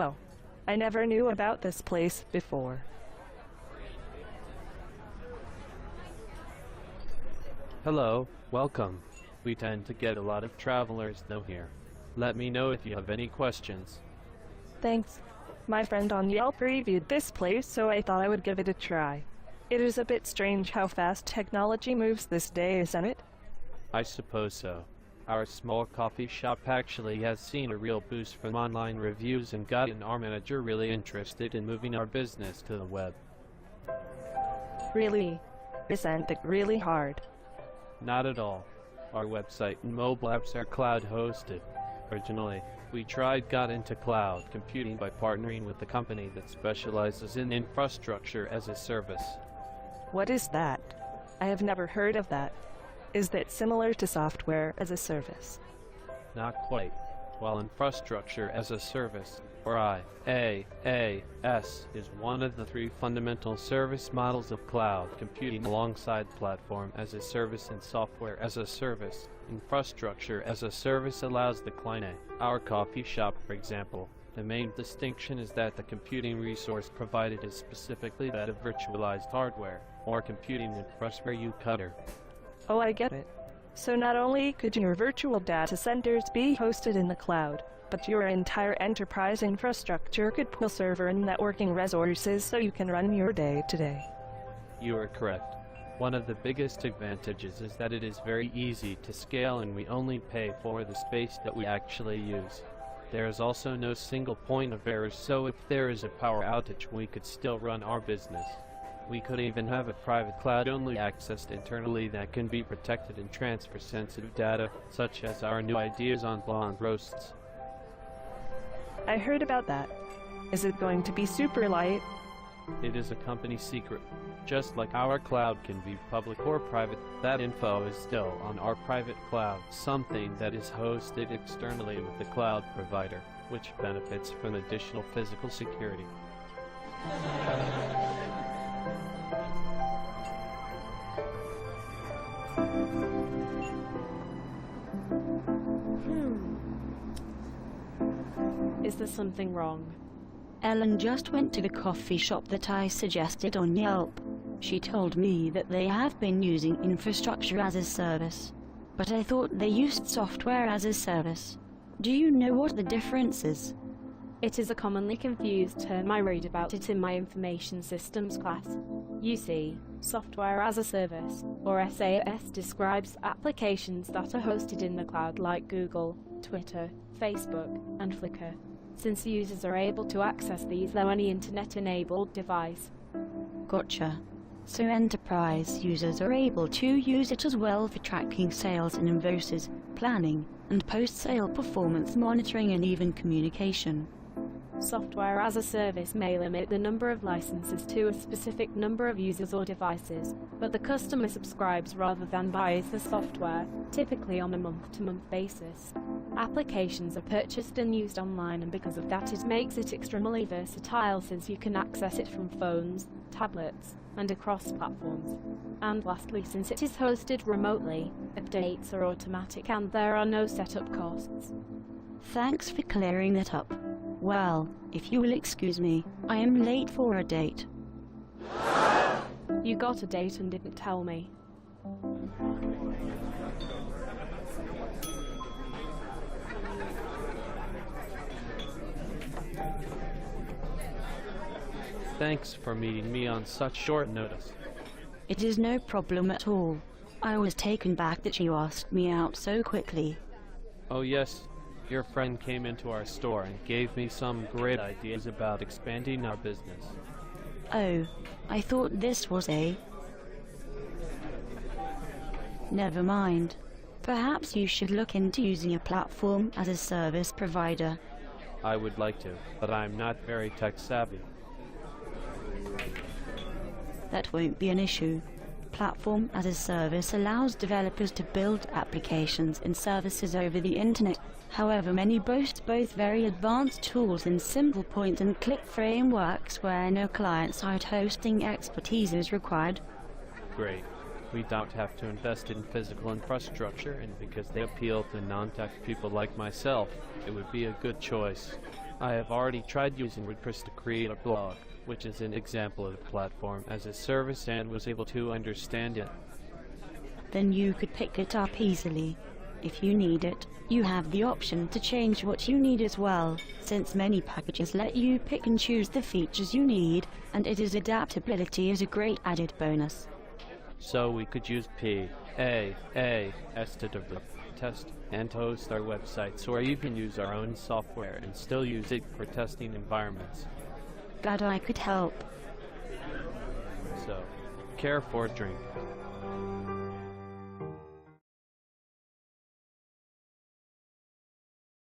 Oh, I never knew about this place before. Hello, welcome. We tend to get a lot of travelers though here. Let me know if you have any questions. Thanks. My friend on Yelp reviewed this place, so I thought I would give it a try. It is a bit strange how fast technology moves this day, isn't it? I suppose so. Our small coffee shop actually has seen a real boost from online reviews and gotten our manager really interested in moving our business to the web. Really? Isn't it really hard? Not at all. Our website and mobile apps are cloud hosted. Originally, we got into cloud computing by partnering with a company that specializes in infrastructure as a service. What is that? I have never heard of that. Is that similar to software as a service? Not quite. While infrastructure as a service, or IaaS, is one of the three fundamental service models of cloud computing alongside platform as a service and software as a service, infrastructure as a service allows the client, our coffee shop for example. The main distinction is that the computing resource provided is specifically that of virtualized hardware, or computing infrastructure you cover. Oh, I get it. So not only could your virtual data centers be hosted in the cloud, but your entire enterprise infrastructure could pull server and networking resources so you can run your day-to-day. You are correct. One of the biggest advantages is that it is very easy to scale and we only pay for the space that we actually use. There is also no single point of error, so if there is a power outage we could still run our business. We could even have a private cloud only accessed internally that can be protected and transfer sensitive data, such as our new ideas on blonde roasts. I heard about that. Is it going to be super light? It is a company secret. Just like our cloud can be public or private, that info is still on our private cloud, something that is hosted externally with the cloud provider, which benefits from additional physical security. Is there something wrong? Ellen just went to the coffee shop that I suggested on Yelp. She told me that they have been using infrastructure as a service, but I thought they used software as a service. Do you know what the difference is? It is a commonly confused term. I read about it in my information systems class. You see, software as a service, or SAS, describes applications that are hosted in the cloud like Google, Twitter, Facebook, and Flickr, since users are able to access these through any internet-enabled device. Gotcha. So enterprise users are able to use it as well for tracking sales and invoices, planning, and post-sale performance monitoring and even communication. Software as a service may limit the number of licenses to a specific number of users or devices, but the customer subscribes rather than buys the software, typically on a month-to-month basis. Applications are purchased and used online, and because of that it makes it extremely versatile since you can access it from phones, tablets, and across platforms. And lastly, since it is hosted remotely, updates are automatic and there are no setup costs. Thanks for clearing that up. Well, if you will excuse me, I am late for a date. You got a date and didn't tell me. Thanks for meeting me on such short notice. It is no problem at all. I was taken back that you asked me out so quickly. Oh yes, your friend came into our store and gave me some great ideas about expanding our business. Oh, I thought this was a... Never mind. Perhaps you should look into using a platform as a service provider. I would like to, but I'm not very tech savvy. That won't be an issue. Platform as a service allows developers to build applications and services over the internet. However, many boast both very advanced tools and simple point-and-click frameworks where no client-side hosting expertise is required. Great. We don't have to invest in physical infrastructure, and because they appeal to non-tech people like myself, it would be a good choice. I have already tried using WordPress to create a blog, which is an example of platform as a service, and was able to understand it. Then you could pick it up easily. If you need it, you have the option to change what you need as well, since many packages let you pick and choose the features you need, and its adaptability is a great added bonus. So we could use PaaS to develop, test, and to host our websites, or even use our own software and still use it for testing environments. Glad I could help. So, care for a drink.